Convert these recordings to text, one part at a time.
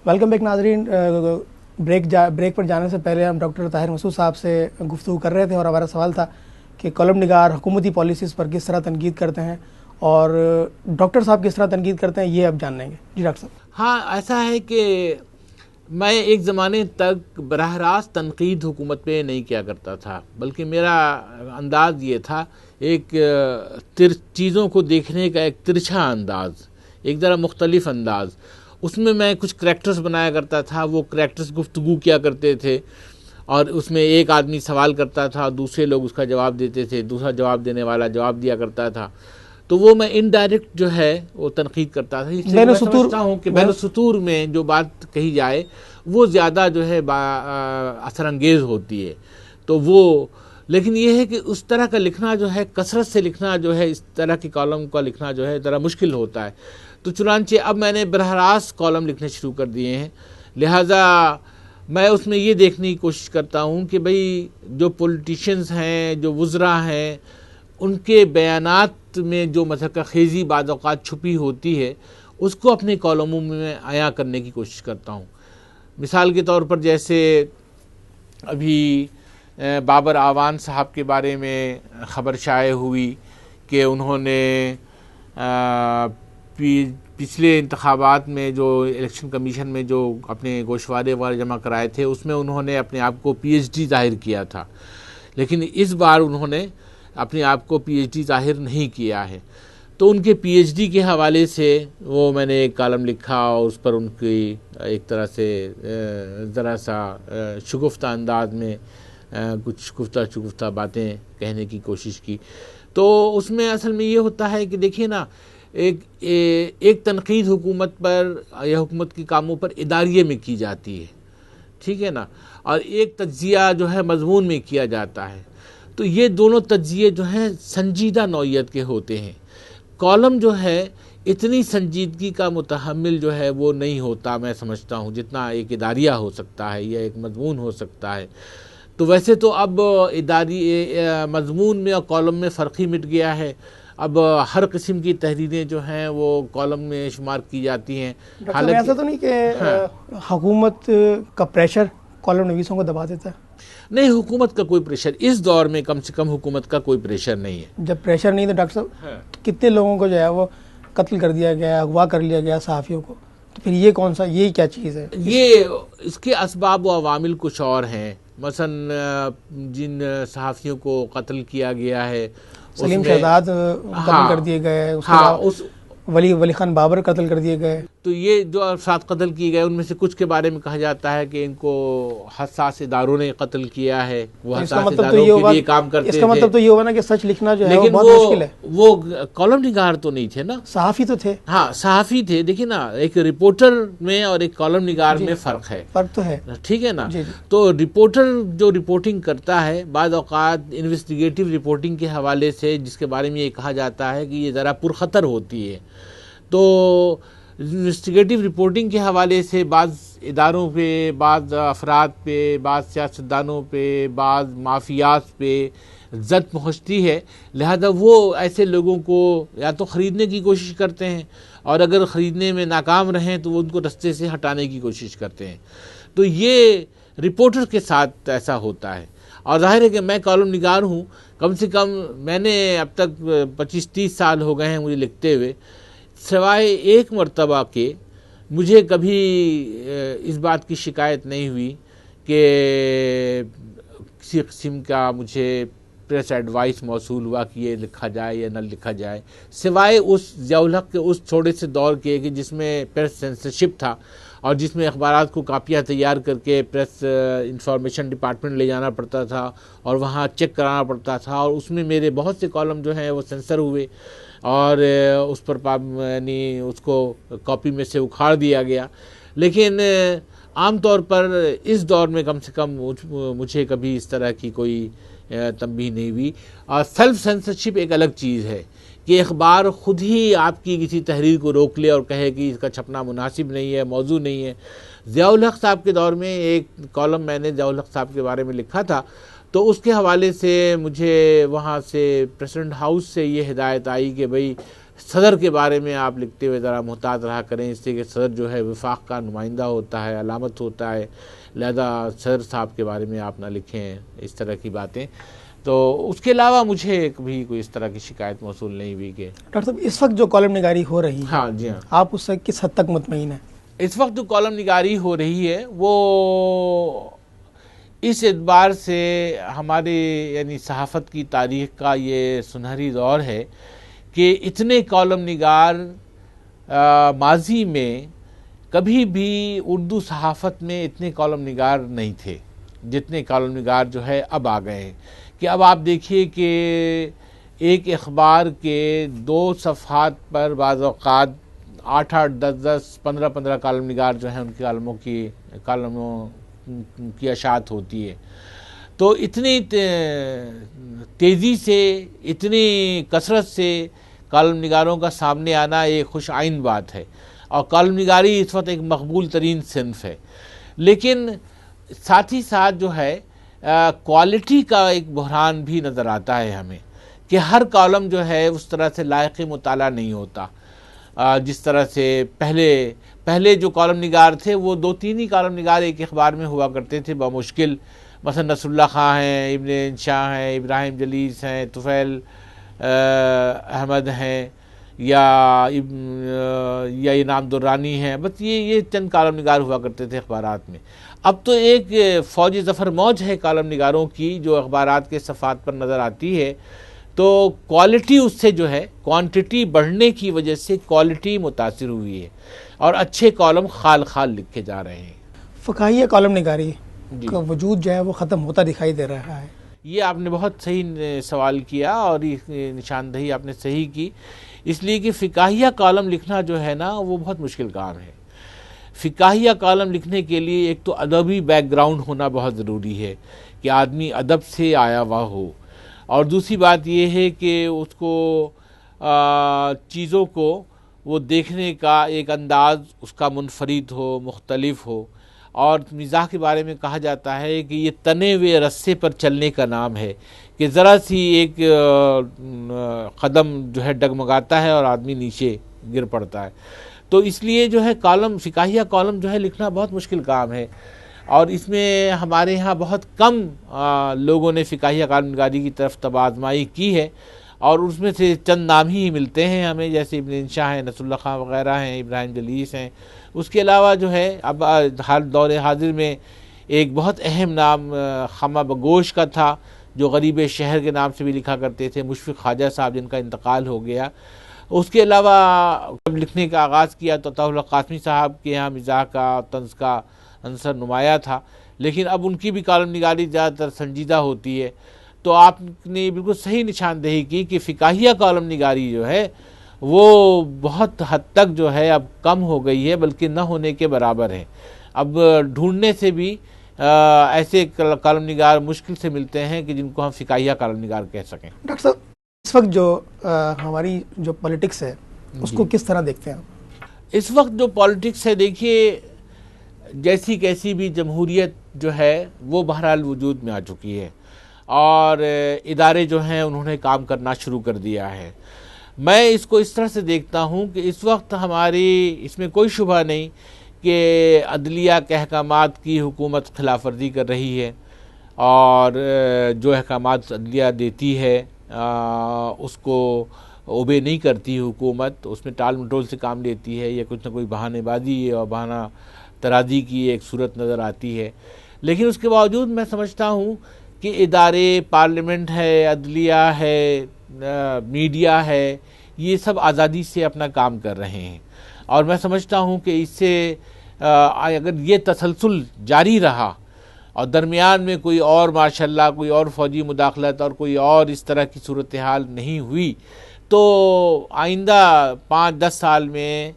Welcome back ناظرین. Break پر جانے سے پہلے ہم ڈاکٹر طاہر مسعود صاحب سے گفتگو کر رہے تھے اور ہمارا سوال تھا کہ کالم نگار حکومتی پالیسیز پر کس طرح تنقید کرتے ہیں اور ڈاکٹر صاحب کس طرح تنقید کرتے ہیں, یہ اب جان لیں گے. جی ڈاکٹر صاحب. ہاں, ایسا ہے کہ میں ایک زمانے تک براہ راست تنقید حکومت پہ نہیں کیا کرتا تھا, بلکہ میرا انداز یہ تھا, ایک چیزوں کو دیکھنے کا ایک ترچھا انداز, ایک ذرا مختلف انداز. اس میں کچھ کریکٹرز بنایا کرتا تھا, وہ کریکٹرز گفتگو کیا کرتے تھے اور اس میں ایک آدمی سوال کرتا تھا, دوسرے لوگ اس کا جواب دیتے تھے, دوسرا جواب دینے والا جواب دیا کرتا تھا. تو وہ میں انڈائریکٹ جو ہے وہ تنقید کرتا تھا. میں سمجھتا ہوں کہ بین السطور میں جو بات کہی جائے وہ زیادہ جو ہے اثر انگیز ہوتی ہے. تو وہ لیکن یہ ہے کہ اس طرح کا لکھنا جو ہے, کثرت سے لکھنا جو ہے, اس طرح کی کالم کا لکھنا جو ہے ذرا مشکل ہوتا ہے. تو چنانچہ اب میں نے براہ راست کالم لکھنے شروع کر دیے ہیں. لہٰذا میں اس میں یہ دیکھنے کی کوشش کرتا ہوں کہ بھئی جو پولیٹیشنز ہیں, جو وزراء ہیں, ان کے بیانات میں جو مضحکہ خیزی بعض اوقات چھپی ہوتی ہے اس کو اپنے کالموں میں عیاں کرنے کی کوشش کرتا ہوں. مثال کے طور پر جیسے ابھی بابر اعوان صاحب کے بارے میں خبر شائع ہوئی کہ انہوں نے پچھلے انتخابات میں جو الیکشن کمیشن میں جو اپنے گوشوارے وغیرہ جمع کرائے تھے اس میں انہوں نے اپنے آپ کو پی ایچ ڈی ظاہر کیا تھا, لیکن اس بار انہوں نے اپنے آپ کو پی ایچ ڈی ظاہر نہیں کیا ہے. تو ان کے پی ایچ ڈی کے حوالے سے وہ میں نے ایک کالم لکھا اور اس پر ان کی ایک طرح سے ذرا سا شگفتہ انداز میں کچھ گفتہ باتیں کہنے کی کوشش کی. تو اس میں اصل میں یہ ہوتا ہے کہ دیکھیے نا, ایک تنقید حکومت پر یا حکومت کے کاموں پر اداریے میں کی جاتی ہے, ٹھیک ہے نا, اور ایک تجزیہ جو ہے مضمون میں کیا جاتا ہے. تو یہ دونوں تجزیے جو ہیں سنجیدہ نوعیت کے ہوتے ہیں. کالم جو ہے اتنی سنجیدگی کا متحمل جو ہے وہ نہیں ہوتا, میں سمجھتا ہوں, جتنا ایک اداریہ ہو سکتا ہے یا ایک مضمون ہو سکتا ہے. تو ویسے تو اب مضمون میں اور کالم میں فرق ہی مٹ گیا ہے. اب ہر قسم کی تحریریں جو ہیں وہ کالم میں شمار کی جاتی ہیں. حالانکہ ایسا تو نہیں کہ حکومت کا پریشر کالم نویسوں کو دبا دیتا ہے؟ نہیں, حکومت کا کوئی پریشر اس دور میں کم سے کم حکومت کا کوئی پریشر نہیں ہے. جب پریشر نہیں تو ڈاکٹر صاحب کتنے لوگوں کو جو ہے وہ قتل کر دیا گیا, اغوا کر لیا گیا صحافیوں کو, تو پھر یہ کون سا, یہ کیا چیز ہے؟ یہ اس کے اسباب و عوامل کچھ اور ہیں. مثلا جن صحافیوں کو قتل کیا گیا ہے, سلیم شہزاد قتل کر دیے گئے, ولی خان بابر قتل کر دیے گئے. تو یہ جو افراد قتل کیے گئے ان میں سے کچھ کے بارے میں کہا جاتا ہے کہ ان کو حساس اداروں نے قتل کیا ہے, وہ حساس اداروں کے لیے کام کرتے تھے. اس کا مطلب تو یہ ہوگا نا کہ سچ لکھنا جو ہے وہ بہت مشکل ہے. وہ کالم نگار تو نہیں تھے نا, صحافی تو تھے. ہاں, صحافی تھے. دیکھیں نا, ایک رپورٹر میں اور ایک کالم نگار میں فرق ہے. فرق تو ہے, ٹھیک ہے نا. تو رپورٹر جو رپورٹنگ کرتا ہے بعض اوقات انویسٹیگیٹو رپورٹنگ کے حوالے سے, جس کے بارے میں یہ کہا جاتا ہے کہ یہ ذرا پرخطر ہوتی ہے, تو انویسٹیگیٹو رپورٹنگ کے حوالے سے بعض اداروں پہ, بعض افراد پہ, بعض سیاستدانوں پہ, بعض مافیات پہ زد پہنچتی ہے. لہذا وہ ایسے لوگوں کو یا تو خریدنے کی کوشش کرتے ہیں, اور اگر خریدنے میں ناکام رہیں تو وہ ان کو رستے سے ہٹانے کی کوشش کرتے ہیں. تو یہ رپورٹر کے ساتھ ایسا ہوتا ہے. اور ظاہر ہے کہ میں کالم نگار ہوں, کم سے کم میں نے اب تک 25-30 سال ہو گئے ہیں مجھے لکھتے ہوئے, سوائے ایک مرتبہ کے مجھے کبھی اس بات کی شکایت نہیں ہوئی کہ کسی قسم کا مجھے پریس ایڈوائس موصول ہوا کہ یہ لکھا جائے یا نہ لکھا جائے, سوائے اس ضیاء الحق کے اس تھوڑے سے دور کے کہ جس میں پریس سینسرشپ تھا اور جس میں اخبارات کو کاپیاں تیار کر کے پریس انفارمیشن ڈپارٹمنٹ لے جانا پڑتا تھا اور وہاں چیک کرانا پڑتا تھا, اور اس میں میرے بہت سے کالم جو ہیں وہ سینسر ہوئے اور اس پر یعنی اس کو کاپی میں سے اکھاڑ دیا گیا. لیکن عام طور پر اس دور میں کم سے کم مجھے کبھی اس طرح کی کوئی تنبیہ نہیں ہوئی. اور سیلف سینسرشپ ایک الگ چیز ہے کہ اخبار خود ہی آپ کی کسی تحریر کو روک لے اور کہے کہ اس کا چھپنا مناسب نہیں ہے, موضوع نہیں ہے. ضیاء الحق صاحب کے دور میں ایک کالم میں نے ضیاء الحق صاحب کے بارے میں لکھا تھا, تو اس کے حوالے سے مجھے وہاں سے پریزیڈنٹ ہاؤس سے یہ ہدایت آئی کہ بھئی صدر کے بارے میں آپ لکھتے ہوئے ذرا محتاط رہا کریں، اس سے کہ صدر جو ہے وفاق کا نمائندہ ہوتا ہے، علامت ہوتا ہے، لہذا صدر صاحب کے بارے میں آپ نہ لکھیں اس طرح کی باتیں۔ تو اس کے علاوہ مجھے کبھی کوئی اس طرح کی شکایت موصول نہیں ہوئی کہ ڈاکٹر صاحب اس وقت جو کالم نگاری ہو رہی ہے، ہاں جی ہاں، آپ اس سے کس حد تک مطمئن ہیں؟ اس وقت جو کالم نگاری ہو رہی ہے وہ اس اعتبار سے ہمارے یعنی صحافت کی تاریخ کا یہ سنہری دور ہے کہ اتنے کالم نگار ماضی میں کبھی بھی اردو صحافت میں اتنے کالم نگار نہیں تھے جتنے کالم نگار جو ہے اب آ گئے ہیں۔ کہ اب آپ دیکھیے کہ ایک اخبار کے 2 صفحات پر بعض اوقات 8 10 15 کالم نگار جو ہیں ان کے کالموں کی اشاعت ہوتی ہے۔ تو اتنی تیزی سے، اتنی کثرت سے کالم نگاروں کا سامنے آنا ایک خوش آئند بات ہے، اور کالم نگاری اس وقت ایک مقبول ترین صنف ہے۔ لیکن ساتھ ہی ساتھ جو ہے کوالٹی کا ایک بحران بھی نظر آتا ہے ہمیں، کہ ہر کالم جو ہے اس طرح سے لائق مطالعہ نہیں ہوتا۔ جس طرح سے پہلے جو کالم نگار تھے وہ 2-3 ہی کالم نگار ایک اخبار میں ہوا کرتے تھے بمشکل، مثلا نصر اللہ خاں ہیں، ابن انشاء ہیں، ابراہیم جلیس ہیں، طفیل احمد ہیں، یا انعام درانی ہیں، بس یہ چند کالم نگار ہوا کرتے تھے اخبارات میں۔ اب تو ایک فوج ظفر موج ہے کالم نگاروں کی جو اخبارات کے صفحات پر نظر آتی ہے، تو کوالٹی اس سے جو ہے کوانٹٹی بڑھنے کی وجہ سے کوالٹی متاثر ہوئی ہے، اور اچھے کالم خال لکھے جا رہے ہیں۔ فقاہیہ کالم نگاری کا وجود جو ہے وہ ختم ہوتا دکھائی دے رہا ہے۔ یہ آپ نے بہت صحیح سوال کیا، اور یہ نشاندہی آپ نے صحیح کی، اس لیے کہ فقاہیہ کالم لکھنا جو ہے نا وہ بہت مشکل کام ہے۔ فقاہیہ کالم لکھنے کے لیے ایک تو ادبی بیک گراؤنڈ ہونا بہت ضروری ہے، کہ آدمی ادب سے آیا ہوا ہو، اور دوسری بات یہ ہے کہ اس کو چیزوں کو وہ دیکھنے کا ایک انداز اس کا منفرد ہو، مختلف ہو۔ اور مزاح کے بارے میں کہا جاتا ہے کہ یہ تنے ہوئے رسے پر چلنے کا نام ہے، کہ ذرا سی ایک قدم جو ہے ڈگمگاتا ہے اور آدمی نیچے گر پڑتا ہے۔ تو اس لیے جو ہے فقاہیہ کالم جو ہے لکھنا بہت مشکل کام ہے، اور اس میں ہمارے ہاں بہت کم لوگوں نے فقاہیہ کالم نگاری کی طرف طب آزمائی کی ہے، اور اس میں سے چند نام ہی ملتے ہیں ہمیں، جیسے ابن انشاء ہیں، نصر اللہ خاں وغیرہ ہیں، ابراہیم جلیس ہیں۔ اس کے علاوہ جو ہے اب دور حاضر میں ایک بہت اہم نام خامہ بگوش کا تھا، جو غریب شہر کے نام سے بھی لکھا کرتے تھے، مشفق خواجہ صاحب جن کا انتقال ہو گیا۔ اس کے علاوہ جب لکھنے کا آغاز کیا تو عطاء اللہ قاسمی صاحب کے یہاں مزاح کا، طنز کا عنصر نمایاں تھا، لیکن اب ان کی بھی کالم نگاری زیادہ تر سنجیدہ ہوتی ہے۔ تو آپ نے بالکل صحیح نشاندہی کی کہ فقاہیہ کالم نگاری جو ہے وہ بہت حد تک جو ہے اب کم ہو گئی ہے، بلکہ نہ ہونے کے برابر ہے۔ اب ڈھونڈنے سے بھی ایسے کالم نگار مشکل سے ملتے ہیں کہ جن کو ہم فقاہیہ کالم نگار کہہ سکیں۔ ڈاکٹر صاحب اس وقت جو ہماری جو پولیٹکس ہے اس کو کس طرح دیکھتے ہیں آپ؟ اس وقت جو پولیٹکس ہے، دیکھیے جیسی کیسی بھی جمہوریت جو ہے وہ بہرحال وجود میں آ چکی ہے، اور ادارے جو ہیں انہوں نے کام کرنا شروع کر دیا ہے۔ میں اس کو اس طرح سے دیکھتا ہوں کہ اس وقت ہماری اس میں کوئی شبہ نہیں کہ عدلیہ کے احکامات کی حکومت خلاف ورزی کر رہی ہے، اور جو احکامات عدلیہ دیتی ہے اس کو اوبے نہیں کرتی حکومت، اس میں ٹال مٹول سے کام لیتی ہے، یا کچھ نہ کوئی بہانے بازی اور بہانہ ترازی کی ایک صورت نظر آتی ہے۔ لیکن اس کے باوجود میں سمجھتا ہوں کہ ادارے، پارلیمنٹ ہے، عدلیہ ہے، میڈیا ہے، یہ سب آزادی سے اپنا کام کر رہے ہیں، اور میں سمجھتا ہوں کہ اس سے اگر یہ تسلسل جاری رہا اور درمیان میں کوئی اور ماشاءاللہ کوئی اور فوجی مداخلت اور کوئی اور اس طرح کی صورتحال نہیں ہوئی، تو آئندہ 5-10 سال میں،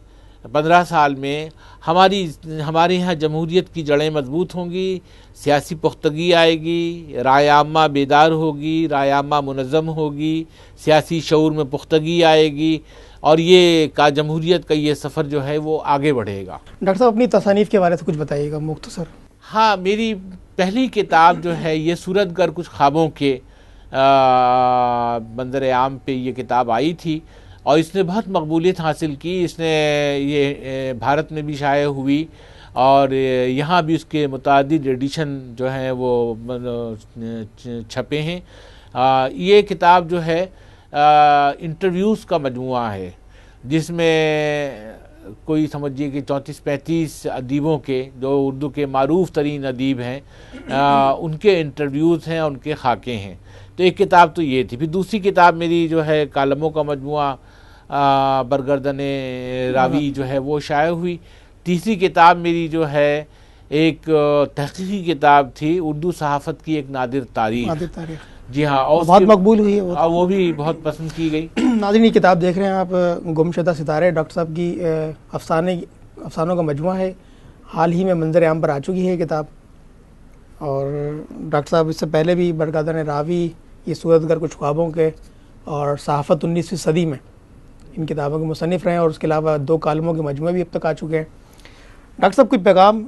15 سال میں ہمارے یہاں جمہوریت کی جڑیں مضبوط ہوں گی، سیاسی پختگی آئے گی، رائے عامہ بیدار ہوگی، رائے عامہ منظم ہوگی، سیاسی شعور میں پختگی آئے گی، اور یہ جمہوریت کا یہ سفر جو ہے وہ آگے بڑھے گا۔ ڈاکٹر صاحب اپنی تصانیف کے بارے سے کچھ بتائیے گا مختصر۔ ہاں، میری پہلی کتاب جو ہے یہ صورت گر کچھ خوابوں کے منظر عام پہ یہ کتاب آئی تھی، اور اس نے بہت مقبولیت حاصل کی. اس نے یہ بھارت میں بھی شائع ہوئی اور یہاں بھی اس کے متعدد ایڈیشن جو ہیں وہ چھپے ہیں. یہ کتاب جو ہے انٹرویوز کا مجموعہ ہے جس میں کوئی سمجھیے کہ 34-35 ادیبوں کے جو اردو کے معروف ترین ادیب ہیں ان کے انٹرویوز ہیں، ان کے خاکے ہیں. تو ایک کتاب تو یہ تھی. پھر دوسری کتاب میری جو ہے کالموں کا مجموعہ برگردن راوی جو ہے وہ شائع ہوئی. تیسری کتاب میری جو ہے ایک تحقیقی کتاب تھی، اردو صحافت کی ایک نادر تاریخ. جی ہاں، اور بہت مقبول ہوئی ہے وہ بھی بہت پسند کی گئی. ناظرین، یہ کتاب دیکھ رہے ہیں آپ، گمشدہ ستارے، ڈاکٹر صاحب کی افسانوں کا مجموعہ ہے. حال ہی میں منظر عام پر آ چکی ہے یہ کتاب. اور ڈاکٹر صاحب اس سے پہلے بھی برگردن راوی، یہ صورتگر کچھ خوابوں کے، اور صحافت 19ویں صدی میں ان کتابوں کے مصنف رہے ہیں. اور اس کے علاوہ 2 کالموں کے مجموعے بھی اب تک آ چکے ہیں. ڈاکٹر صاحب کوئی پیغام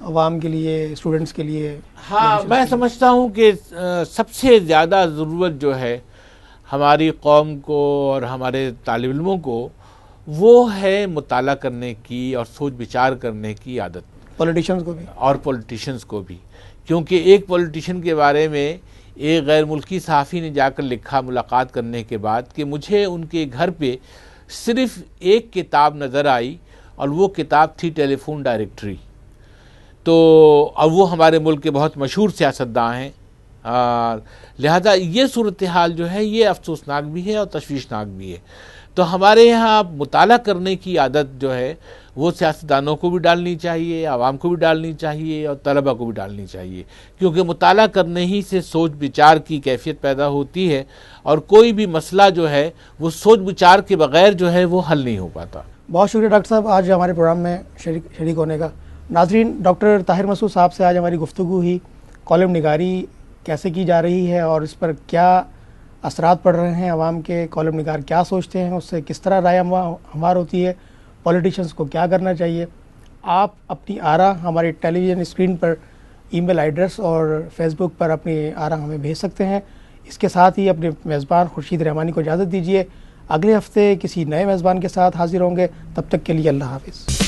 عوام کے لیے، اسٹوڈنٹس کے لیے؟ ہاں، میں سمجھتا ہوں کہ سب سے زیادہ ضرورت جو ہے ہماری قوم کو اور ہمارے طالب علموں کو وہ ہے مطالعہ کرنے کی اور سوچ بچار کرنے کی عادت. پولیٹیشنز کو بھی اور پولیٹیشنز کو بھی، کیونکہ ایک پولیٹیشین کے بارے میں ایک غیر ملکی صحافی نے جا کر لکھا ملاقات کرنے کے بعد کہ مجھے ان کے گھر پہ صرف ایک کتاب نظر آئی اور وہ کتاب تھی ٹیلی فون ڈائریکٹری. تو اب وہ ہمارے ملک کے بہت مشہور سیاستداں ہیں، لہذا یہ صورتحال جو ہے یہ افسوسناک بھی ہے اور تشویشناک بھی ہے. تو ہمارے یہاں مطالعہ کرنے کی عادت جو ہے وہ سیاستدانوں کو بھی ڈالنی چاہیے، عوام کو بھی ڈالنی چاہیے اور طلبہ کو بھی ڈالنی چاہیے، کیونکہ مطالعہ کرنے ہی سے سوچ بچار کی کیفیت پیدا ہوتی ہے اور کوئی بھی مسئلہ جو ہے وہ سوچ بچار کے بغیر جو ہے وہ حل نہیں ہو پاتا. بہت شکریہ ڈاکٹر صاحب آج ہمارے پروگرام میں شریک ہونے کا. ناظرین، ڈاکٹر طاہر مسعود صاحب سے آج ہماری گفتگو ہوئی. کالم نگاری کیسے کی جا رہی ہے اور اس پر کیا اثرات پڑ رہے ہیں، عوام کے کالم نگار کیا سوچتے ہیں، اس سے کس طرح رائے ہموار ہوتی ہے، پولیٹیشنز کو کیا کرنا چاہیے. آپ اپنی آراء ہماری ٹیلی ویژن اسکرین پر ای میل ایڈریس اور فیس بک پر اپنی آراء ہمیں بھیج سکتے ہیں. اس کے ساتھ ہی اپنے میزبان خورشید رحمانی کو اجازت دیجیے. اگلے ہفتے کسی نئے میزبان کے ساتھ حاضر ہوں گے. تب تک کے لیے اللہ حافظ.